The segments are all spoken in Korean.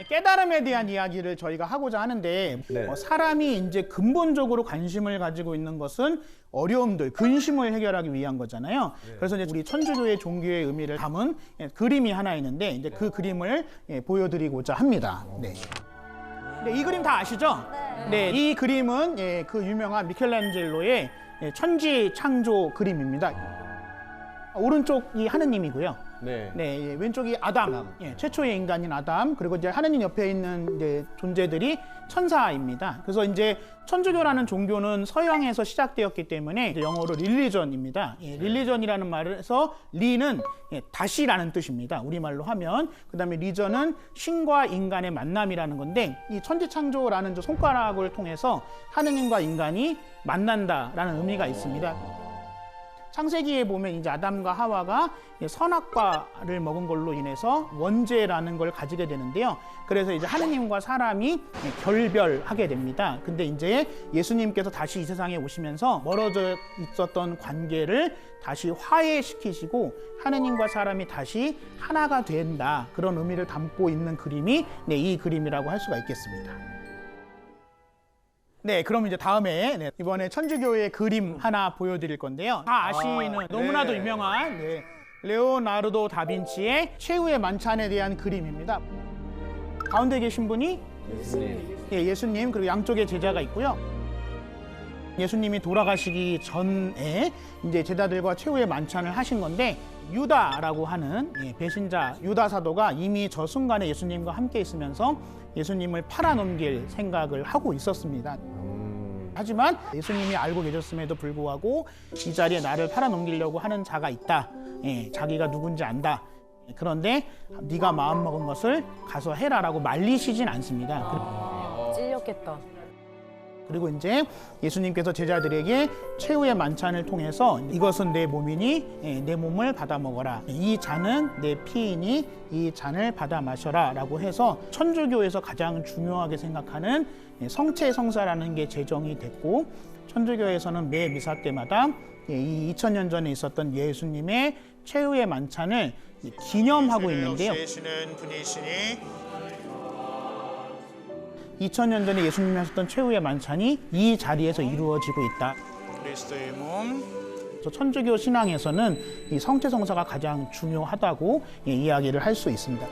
깨달음에 대한 이야기를 저희가 하고자 하는데 네. 사람이 이제 근본적으로 관심을 가지고 있는 것은 어려움들, 근심을 해결하기 위한 거잖아요. 그래서 이제 우리 천주교의 종교의 의미를 담은 그림이 하나 있는데 이제 그 그림을 보여드리고자 합니다. 네. 이 그림 다 아시죠? 네. 이 그림은 그 유명한 미켈란젤로의 천지 창조 그림입니다. 오른쪽이 하느님이고요. 네. 네, 왼쪽이 아담, 최초의 인간인 아담, 그리고 이제 하느님 옆에 있는 이제 존재들이 천사입니다. 그래서 이제 천주교라는 종교는 서양에서 시작되었기 때문에 이제 영어로 릴리전입니다. 릴리전이라는 말에서 리는 다시라는 뜻입니다. 우리말로 하면. 그다음에 리전은 신과 인간의 만남이라는 건데 이 천지창조라는 저 손가락을 통해서 하느님과 인간이 만난다라는 의미가 있습니다. 창세기에 보면 이제 아담과 하와가 선악과를 먹은 걸로 인해서 원죄라는 걸 가지게 되는데요. 그래서 이제 하느님과 사람이 결별하게 됩니다. 근데 이제 예수님께서 다시 이 세상에 오시면서 멀어져 있었던 관계를 다시 화해시키시고 하느님과 사람이 다시 하나가 된다. 그런 의미를 담고 있는 그림이 이 그림이라고 할 수가 있겠습니다. 네, 그럼 이제 다음에 이번에 천주교의 그림 하나 보여드릴 건데요. 다 아시는 너무나도 유명한 레오나르도 다빈치의 최후의 만찬에 대한 그림입니다. 가운데 계신 분이 예수님, 그리고 양쪽에 제자가 있고요. 예수님이 돌아가시기 전에 이제 제자들과 최후의 만찬을 하신 건데 유다라고 하는 배신자 유다 사도가 이미 저 순간에 예수님과 함께 있으면서 예수님을 팔아넘길 생각을 하고 있었습니다. 하지만 예수님이 알고 계셨음에도 불구하고 이 자리에 나를 팔아넘기려고 하는 자가 있다. 자기가 누군지 안다. 그런데 네가 마음먹은 것을 가서 해라라고 말리시진 않습니다. 찔렸겠다. 그리고 이제 예수님께서 제자들에게 최후의 만찬을 통해서 이것은 내 몸이니 내 몸을 받아 먹어라. 이 잔은 내 피이니 이 잔을 받아 마셔라 라고 해서 천주교에서 가장 중요하게 생각하는 성체성사라는 게 제정이 됐고 천주교에서는 매 미사 때마다 이 2000년 전에 있었던 예수님의 최후의 만찬을 기념하고 있는데요. 2000년 전에 예수님이 하셨던 최후의 만찬이 이 자리에서 이루어지고 있다. 그리스도의 몸. 천주교 신앙에서는 이 성체성사가 가장 중요하다고 이야기를 할 수 있습니다.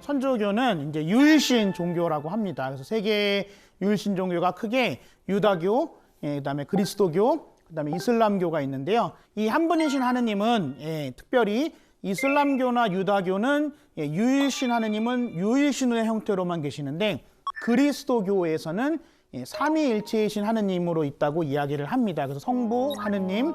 천주교는 이제 유일신 종교라고 합니다. 그래서 세 개의 유일신 종교가 크게 유다교, 그다음에 그리스도교, 그다음에 이슬람교가 있는데요. 이 한 분이신 하느님은 특별히 이슬람교나 유다교는 유일신 하느님은 유일신의 형태로만 계시는데 그리스도교에서는 삼위일체이신 하느님으로 있다고 이야기를 합니다. 그래서 성부 하느님,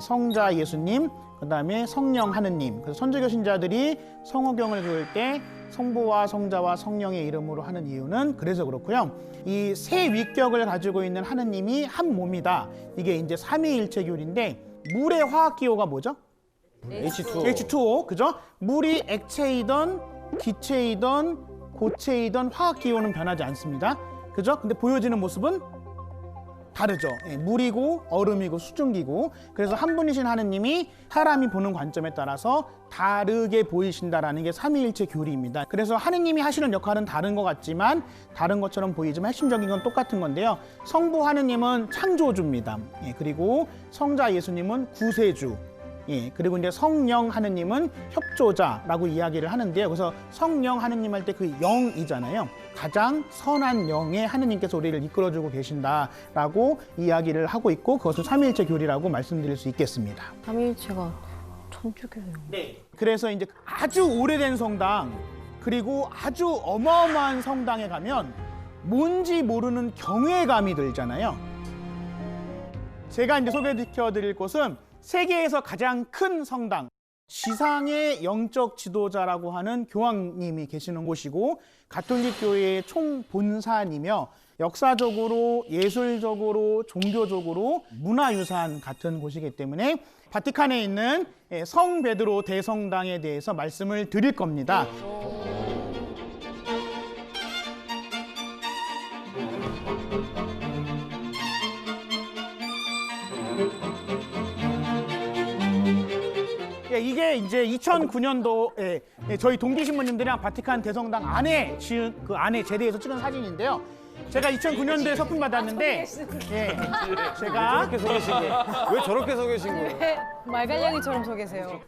성자 예수님, 그다음에 성령 하느님. 그래서 천주교 신자들이 성호경을 그을 때 성부와 성자와 성령의 이름으로 하는 이유는 그래서 그렇고요. 이 세 위격을 가지고 있는 하느님이 한 몸이다. 이게 이제 삼위일체교리인데 물의 화학 기호가 뭐죠? H2O, 그죠? 물이 액체이던 기체이던 고체이던 화학 기호는 변하지 않습니다. 그죠? 근데 보여지는 모습은 다르죠. 물이고 얼음이고 수증기고 그래서 한 분이신 하느님이 사람이 보는 관점에 따라서 다르게 보이신다라는 게 삼위일체 교리입니다. 그래서 하느님이 하시는 역할은 다른 것 같지만 다른 것처럼 보이지만 핵심적인 건 똑같은 건데요. 성부 하느님은 창조주입니다. 그리고 성자 예수님은 구세주. 그리고 이제 성령 하느님은 협조자라고 이야기를 하는데요. 그래서 성령 하느님 할 때 그 영이잖아요. 가장 선한 영의 하느님께서 우리를 이끌어주고 계신다라고 이야기를 하고 있고 그것을 삼위일체 교리라고 말씀드릴 수 있겠습니다. 삼위일체가 천주교예요. 네. 그래서 이제 아주 오래된 성당 그리고 아주 어마어마한 성당에 가면 뭔지 모르는 경외감이 들잖아요. 제가 이제 소개시켜드릴 곳은 세계에서 가장 큰 성당, 지상의 영적 지도자라고 하는 교황님이 계시는 곳이고 가톨릭 교회의 총본산이며 역사적으로, 예술적으로, 종교적으로 문화유산 같은 곳이기 때문에 바티칸에 있는 성 베드로 대성당에 대해서 말씀을 드릴 겁니다. 예, 이게 이제 2009년도에 저희 동기 신부님들이랑 바티칸 대성당 안에 지은 그 안에 제대에서 찍은 사진인데요. 제가 2009년도에 서품 받았는데, 예, 제가 저렇게 서 계신 게. 왜 저렇게 서 계신 거예요? 네, 말갈량이처럼 서 계세요.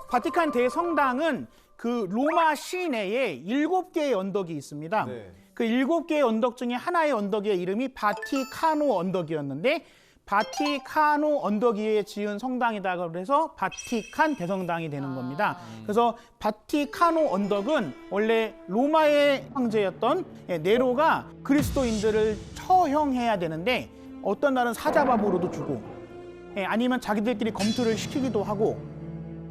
바티칸 대성당은 그 로마 시내에 7개의 언덕이 있습니다. 네. 그 7개의 언덕 중에 하나의 언덕의 이름이 바티카노 언덕이었는데 바티카노 언덕 위에 지은 성당이다 그래서 바티칸 대성당이 되는 겁니다. 그래서 바티카노 언덕은 원래 로마의 황제였던 네로가 그리스도인들을 처형해야 되는데 어떤 날은 사자밥으로도 주고 아니면 자기들끼리 검투를 시키기도 하고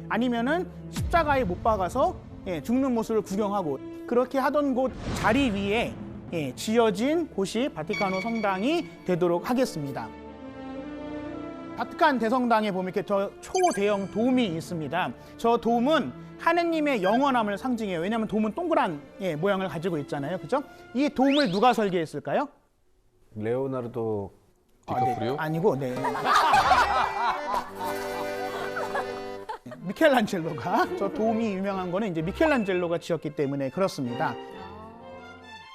아니면은 십자가에 못 박아서 죽는 모습을 구경하고 그렇게 하던 곳 자리 위에 지어진 곳이 바티카노 성당이 되도록 하겠습니다. 바티칸 대성당에 보면 이렇게 저 초대형 돔이 있습니다. 저 돔은 하느님의 영원함을 상징해요. 왜냐하면 돔은 동그란 모양을 가지고 있잖아요, 그죠? 이 돔을 누가 설계했을까요? 레오나르도 네, 디카프리오? 아니고, 네. 미켈란젤로가 저 돔이 유명한 거는 이제 미켈란젤로가 지었기 때문에 그렇습니다.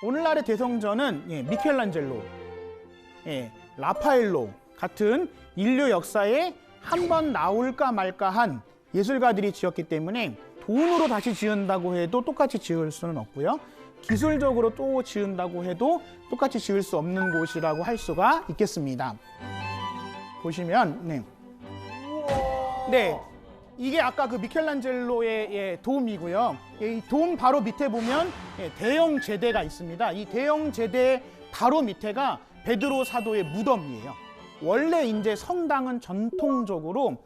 오늘날의 대성전은 미켈란젤로, 라파엘로 같은 인류 역사에 한 번 나올까 말까한 예술가들이 지었기 때문에 돈으로 다시 지은다고 해도 똑같이 지을 수는 없고요. 기술적으로 또 지은다고 해도 똑같이 지을 수 없는 곳이라고 할 수가 있겠습니다. 보시면 네. 이게 아까 그 미켈란젤로의 돔이고요. 이 돔 바로 밑에 보면 대형 제대가 있습니다. 이 대형 제대 바로 밑에가 베드로 사도의 무덤이에요. 원래 이제 성당은 전통적으로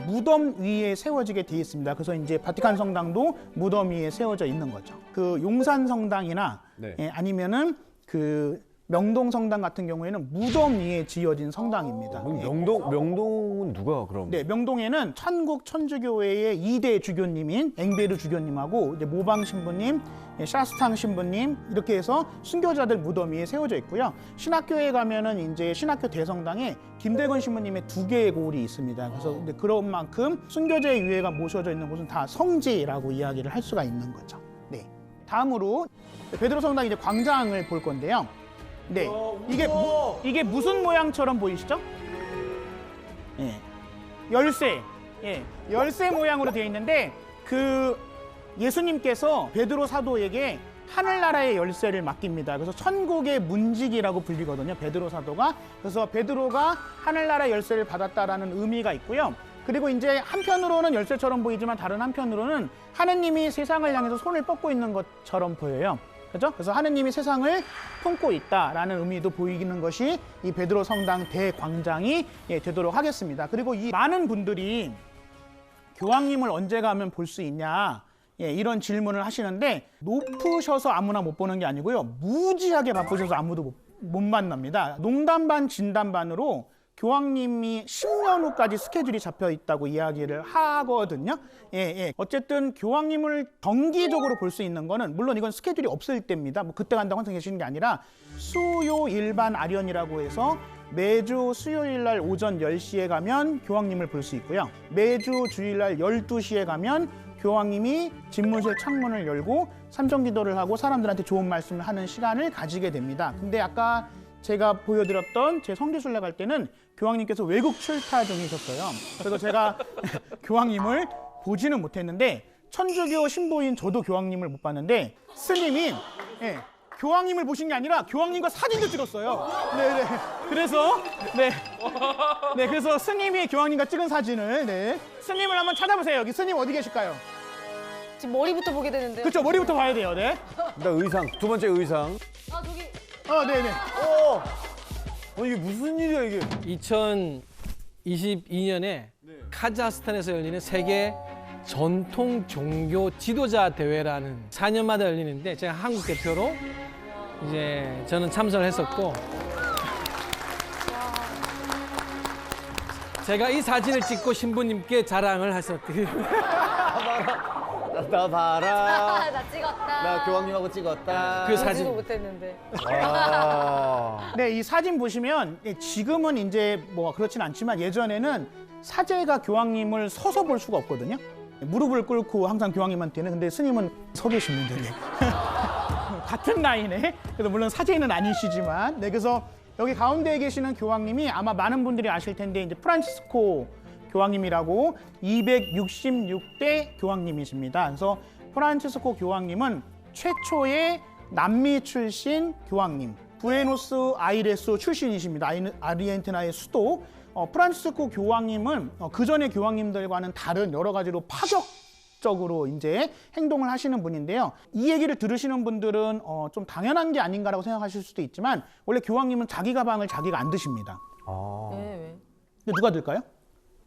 무덤 위에 세워지게 되어 있습니다. 그래서 이제 바티칸 성당도 무덤 위에 세워져 있는 거죠. 그 용산 성당이나 네. 아니면은 그 명동 성당 같은 경우에는 무덤 위에 지어진 성당입니다. 명동은 누가 그럼? 네, 명동에는 천국 천주교회의 2대 주교님인 앵베르 주교님하고 이제 모방 신부님, 샤스탕 신부님 이렇게 해서 순교자들 무덤 위에 세워져 있고요. 신학교에 가면은 이제 신학교 대성당에 김대건 신부님의 2개의 고울이 있습니다. 그래서 그런 만큼 순교자의 유해가 모셔져 있는 곳은 다 성지라고 이야기를 할 수가 있는 거죠. 네. 다음으로 베드로 성당 이제 광장을 볼 건데요. 네, 이게 무슨 모양처럼 보이시죠? 열쇠, 열쇠 모양으로 되어 있는데 그 예수님께서 베드로 사도에게 하늘나라의 열쇠를 맡깁니다. 그래서 천국의 문지기라고 불리거든요, 베드로 사도가. 그래서 베드로가 하늘나라의 열쇠를 받았다라는 의미가 있고요. 그리고 이제 한편으로는 열쇠처럼 보이지만 다른 한편으로는 하느님이 세상을 향해서 손을 뻗고 있는 것처럼 보여요. 그렇죠? 그래서 하느님이 세상을 품고 있다라는 의미도 보이는 것이 이 베드로 성당 대광장이 되도록 하겠습니다. 그리고 이 많은 분들이 교황님을 언제 가면 볼 수 있냐 이런 질문을 하시는데 높으셔서 아무나 못 보는 게 아니고요. 무지하게 바쁘셔서 아무도 못 만납니다. 농담 반 진담 반으로 교황님이 10년 후까지 스케줄이 잡혀 있다고 이야기를 하거든요. 어쨌든 교황님을 정기적으로 볼 수 있는 거는 물론 이건 스케줄이 없을 때입니다. 뭐 그때 간다고 항상 계시는 게 아니라 수요 일반 아련이라고 해서 매주 수요일 날 오전 10시에 가면 교황님을 볼 수 있고요. 매주 주일 날 12시에 가면 교황님이 집무실 창문을 열고 삼정기도를 하고 사람들한테 좋은 말씀을 하는 시간을 가지게 됩니다. 근데 아까 제가 보여드렸던 제 성지순례 갈 때는 교황님께서 외국 출타 중이셨어요. 그래서 제가 교황님을 보지는 못했는데 천주교 신부인 저도 교황님을 못 봤는데 스님이 교황님을 보신 게 아니라 교황님과 사진도 찍었어요. 네네. 그래서 그래서 스님이 교황님과 찍은 사진을 스님을 한번 찾아보세요. 여기 스님 어디 계실까요? 지금 머리부터 보게 되는데요. 그렇죠. 머리부터 봐야 돼요. 네. 일단 의상, 두 번째 의상. 아, 저기. 네네. 이게 무슨 일이야 이게? 2022년에 카자흐스탄에서 열리는 세계 전통 종교 지도자 대회라는 4년마다 열리는데 제가 한국 대표로 이제 저는 참석을 했었고 제가 이 사진을 찍고 신부님께 자랑을 했었거든요. 나 봐라. 나 찍었다. 나 교황님하고 찍었다. 그 사진. 보지도 못했는데. 아. 네, 이 사진 보시면 지금은 이제 뭐 그렇진 않지만 예전에는 사제가 교황님을 서서 볼 수가 없거든요. 무릎을 꿇고 항상 교황님한테는 근데 스님은 서 계십니다. 네. 같은 라인에 그래서 물론 사제는 아니시지만 네, 그래서 여기 가운데에 계시는 교황님이 아마 많은 분들이 아실 텐데 이제 프란치스코 교황님이라고 266대 교황님이십니다. 그래서 프란치스코 교황님은 최초의 남미 출신 교황님, 부에노스 아이레스 출신이십니다. 아르헨티나의 수도. 프란치스코 교황님은 그 전의 교황님들과는 다른 여러 가지로 파격적으로 이제 행동을 하시는 분인데요. 이 얘기를 들으시는 분들은 좀 당연한 게 아닌가라고 생각하실 수도 있지만 원래 교황님은 자기 가방을 자기가 안 드십니다. 아. 왜? 근데 누가 들까요?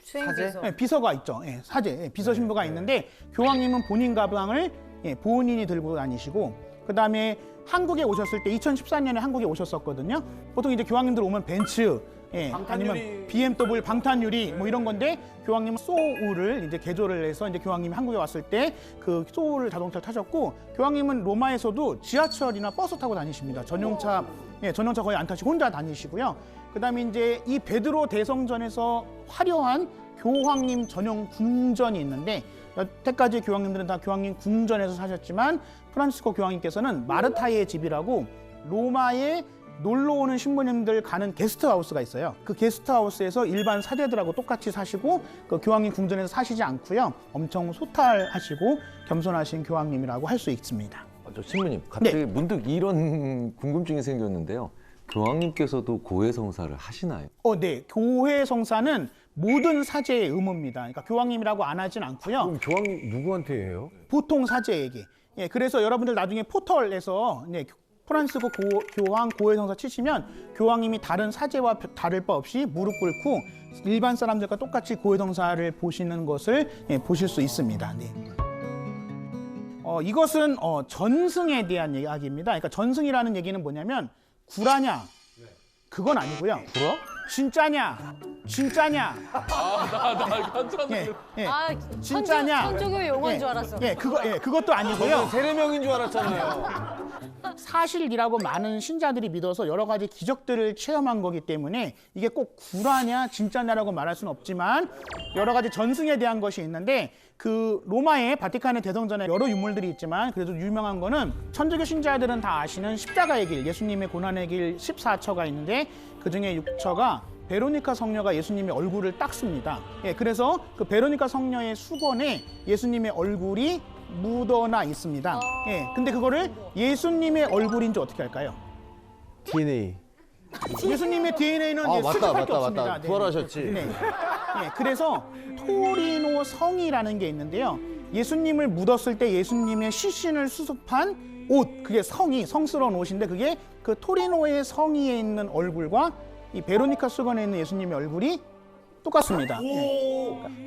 수행비서. 네, 비서가 있죠. 예, 사제, 비서 신부가 있는데 교황님은 본인 가방을 본인이 들고 다니시고 그다음에 한국에 오셨을 때 2014년에 한국에 오셨었거든요. 보통 이제 교황님들 오면 벤츠, 아니면 BMW 방탄유리 뭐 이런 건데 교황님은 소우를 이제 개조를 해서 이제 교황님이 한국에 왔을 때 그 소우 자동차를 타셨고 교황님은 로마에서도 지하철이나 버스 타고 다니십니다. 전용차 거의 안 타시고 혼자 다니시고요. 그다음에 이제 이 베드로 대성전에서 화려한 교황님 전용 궁전이 있는데 여태까지 교황님들은 다 교황님 궁전에서 사셨지만 프란치스코 교황님께서는 마르타의 집이라고 로마에 놀러 오는 신부님들 가는 게스트하우스가 있어요. 그 게스트하우스에서 일반 사제들하고 똑같이 사시고 그 교황님 궁전에서 사시지 않고요. 엄청 소탈하시고 겸손하신 교황님이라고 할 수 있습니다. 저 신부님 갑자기 네. 문득 이런 궁금증이 생겼는데요. 교황님께서도 고해 성사를 하시나요? 네. 교회 성사는 모든 사제의 의무입니다. 그러니까 교황님이라고 안 하진 않고요. 그럼 교황님 누구한테 해요? 보통 사제에게. 그래서 여러분들 나중에 포털에서 프란치스코 교황 고해성사 치시면 교황님이 다른 사제와 다를 바 없이 무릎 꿇고 일반 사람들과 똑같이 고해성사를 보시는 것을 보실 수 있습니다. 네. 이것은 전승에 대한 이야기입니다. 그러니까 전승이라는 얘기는 뭐냐면 구라냐? 그건 아니고요. 구라? 진짜냐? 진짜냐? 진짜냐? 천주교 용어인 줄 알았어. 그것도 아니고요. 세례명인 줄 알았잖아요. 사실이라고 많은 신자들이 믿어서 여러 가지 기적들을 체험한 거기 때문에 이게 꼭 구라냐 진짜냐라고 말할 수는 없지만 여러 가지 전승에 대한 것이 있는데 그 로마의 바티칸의 대성전에 여러 유물들이 있지만 그래도 유명한 거는 천주교 신자들은 다 아시는 십자가의 길, 예수님의 고난의 길 14처가 있는데 그중에 6처가 베로니카 성녀가 예수님의 얼굴을 닦습니다. 그래서 그 베로니카 성녀의 수건에 예수님의 얼굴이 묻어나 있습니다. 근데 그거를 예수님의 얼굴인지 어떻게 할까요? DNA. 예수님의 DNA는 수집할 게 없습니다. 부활하셨지. 네. 그래서 토리노 성이라는 게 있는데요. 예수님을 묻었을 때 예수님의 시신을 수습한 옷, 그게 성스러운 옷인데 그게 그 토리노의 성의에 있는 얼굴과 이 베로니카 수건에 있는 예수님의 얼굴이 똑같습니다.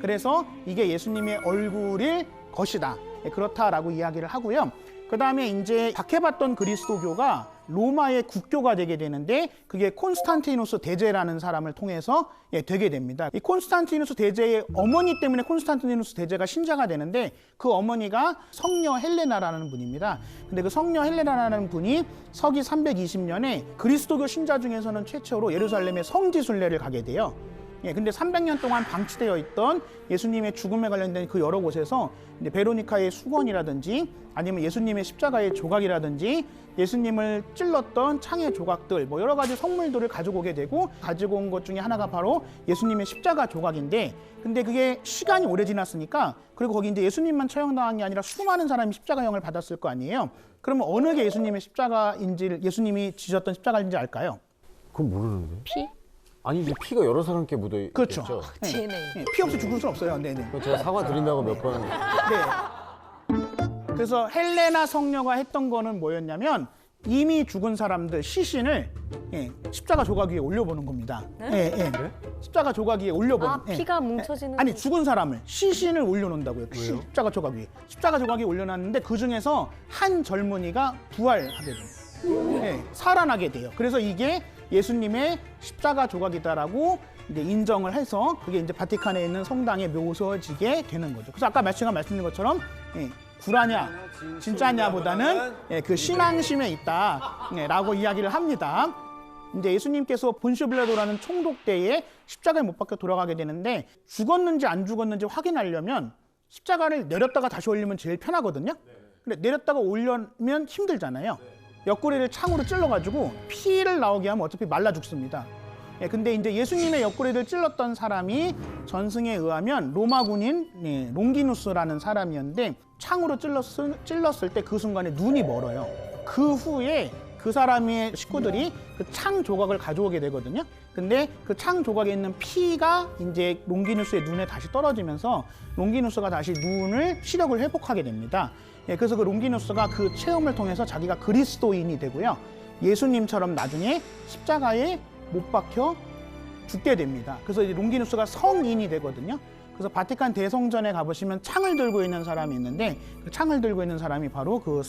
그래서 이게 예수님의 얼굴일 것이다. 그렇다라고 이야기를 하고요. 그 다음에 이제 박해받던 그리스도교가 로마의 국교가 되게 되는데 그게 콘스탄티누스 대제라는 사람을 통해서 되게 됩니다. 이 콘스탄티누스 대제의 어머니 때문에 콘스탄티누스 대제가 신자가 되는데 그 어머니가 성녀 헬레나라는 분입니다. 근데 그 성녀 헬레나라는 분이 서기 320년에 그리스도교 신자 중에서는 최초로 예루살렘의 성지순례를 가게 돼요. 근데 300년 동안 방치되어 있던 예수님의 죽음에 관련된 그 여러 곳에서 이제 베로니카의 수건이라든지 아니면 예수님의 십자가의 조각이라든지 예수님을 찔렀던 창의 조각들 뭐 여러 가지 성물들을 가지고 오게 되고 가지고 온 것 중에 하나가 바로 예수님의 십자가 조각인데 근데 그게 시간이 오래 지났으니까 그리고 거기 이제 예수님만 처형당한 게 아니라 수많은 사람이 십자가형을 받았을 거 아니에요. 그러면 어느 게 예수님의 십자가인지를 예수님이 지셨던 십자가인지 알까요? 그건 모르는데. 피? 아니 이제 피가 여러 사람께 묻어 있죠. 그렇죠. DNA. 피 없이 죽을 수는 없어요. 네네. 제가 사과 드린다고 몇 번. 네. 그래서 헬레나 성녀가 했던 거는 뭐였냐면 이미 죽은 사람들 시신을 십자가 조각 위에 올려보는 겁니다. 십자가 조각 위에 올려보는. 피가 뭉쳐지는. 아니 죽은 사람을 시신을 올려놓는다고요. 십자가 조각 위에. 십자가 조각 위에 올려놨는데 그 중에서 한 젊은이가 부활하게 돼요. 살아나게 돼요. 그래서 이게 예수님의 십자가 조각이다라고 이제 인정을 해서 그게 이제 바티칸에 있는 성당에 묘소지게 되는 거죠. 그래서 아까 제가 말씀드린 것처럼 구라냐 진짜냐보다는 그 신앙심에 있다라고 이야기를 합니다. 이제 예수님께서 본시오 빌라도라는 총독 때에 십자가에 못 박혀 돌아가게 되는데 죽었는지 안 죽었는지 확인하려면 십자가를 내렸다가 다시 올리면 제일 편하거든요. 근데 내렸다가 올리면 힘들잖아요. 옆구리를 창으로 찔러가지고 피를 나오게 하면 어차피 말라 죽습니다. 근데 이제 예수님의 옆구리를 찔렀던 사람이 전승에 의하면 로마 군인 롱기누스라는 사람이었는데 창으로 찔렀을 때 그 순간에 눈이 멀어요. 그 후에 그 사람의 식구들이 그 창 조각을 가져오게 되거든요. 근데 그 창 조각에 있는 피가 이제 롱기누스의 눈에 다시 떨어지면서 롱기누스가 다시 눈을 시력을 회복하게 됩니다. 그래서 그 롱기누스가 그 체험을 통해서 자기가 그리스도인이 되고요. 예수님처럼 나중에 십자가에 못 박혀 죽게 됩니다. 그래서 이제 롱기누스가 성인이 되거든요. 그래서 바티칸 대성전에 가보시면 창을 들고 있는 사람이 있는데 그 창을 들고 있는 사람이 바로 그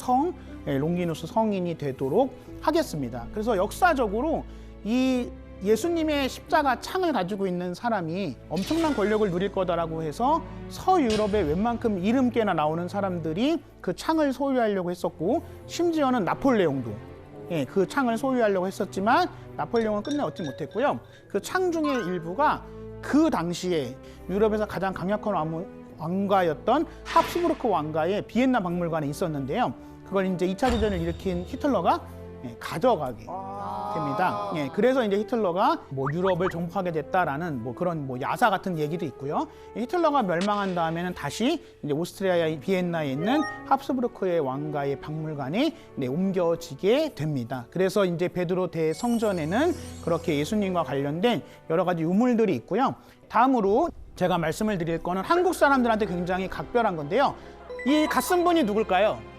롱기누스 성인이 되도록 하겠습니다. 그래서 역사적으로 이 예수님의 십자가 창을 가지고 있는 사람이 엄청난 권력을 누릴 거다라고 해서 서유럽의 웬만큼 이름께나 나오는 사람들이 그 창을 소유하려고 했었고 심지어는 나폴레옹도 그 창을 소유하려고 했었지만 나폴레옹은 끝내 얻지 못했고요. 그 창 중의 일부가 그 당시에 유럽에서 가장 강력한 왕가였던 합스부르크 왕가의 비엔나 박물관에 있었는데요. 그걸 이제 2차 대전을 일으킨 히틀러가 가져가게 됩니다. 그래서 이제 히틀러가 뭐 유럽을 정복하게 됐다라는 뭐 그런 뭐 야사 같은 얘기도 있고요. 히틀러가 멸망한 다음에는 다시 이제 오스트리아의 비엔나에 있는 합스부르크의 왕가의 박물관에 옮겨지게 됩니다. 그래서 이제 베드로 대성전에는 그렇게 예수님과 관련된 여러 가지 유물들이 있고요. 다음으로 제가 말씀을 드릴 거는 한국 사람들한테 굉장히 각별한 건데요. 이 갓쓴분이 누굴까요?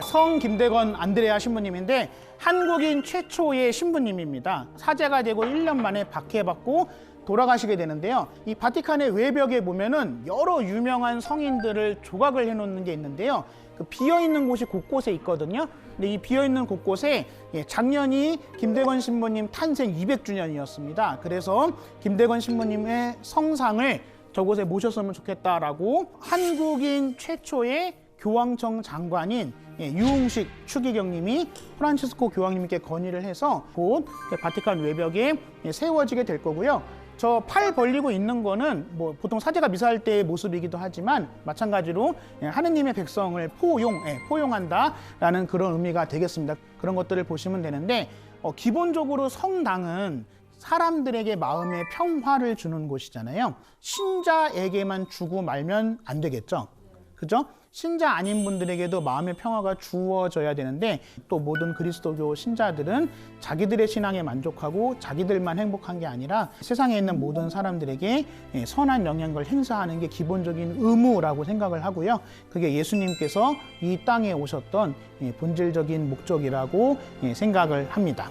성 김대건 안드레아 신부님인데 한국인 최초의 신부님입니다. 사제가 되고 1년 만에 박해받고 돌아가시게 되는데요. 이 바티칸의 외벽에 보면은 여러 유명한 성인들을 조각을 해놓는 게 있는데요. 그 비어있는 곳이 곳곳에 있거든요. 근데 이 비어있는 곳곳에 작년이 김대건 신부님 탄생 200주년이었습니다. 그래서 김대건 신부님의 성상을 저곳에 모셨으면 좋겠다라고 한국인 최초의 교황청 장관인 유흥식 추기경님이 프란치스코 교황님께 건의를 해서 곧 바티칸 외벽에 세워지게 될 거고요. 저 팔 벌리고 있는 거는 뭐 보통 사제가 미사할 때의 모습이기도 하지만 마찬가지로 하느님의 백성을 포용한다라는 그런 의미가 되겠습니다. 그런 것들을 보시면 되는데 기본적으로 성당은 사람들에게 마음의 평화를 주는 곳이잖아요. 신자에게만 주고 말면 안 되겠죠. 그죠? 신자 아닌 분들에게도 마음의 평화가 주어져야 되는데 또 모든 그리스도교 신자들은 자기들의 신앙에 만족하고 자기들만 행복한 게 아니라 세상에 있는 모든 사람들에게 선한 영향을 행사하는 게 기본적인 의무라고 생각을 하고요. 그게 예수님께서 이 땅에 오셨던 본질적인 목적이라고 생각을 합니다.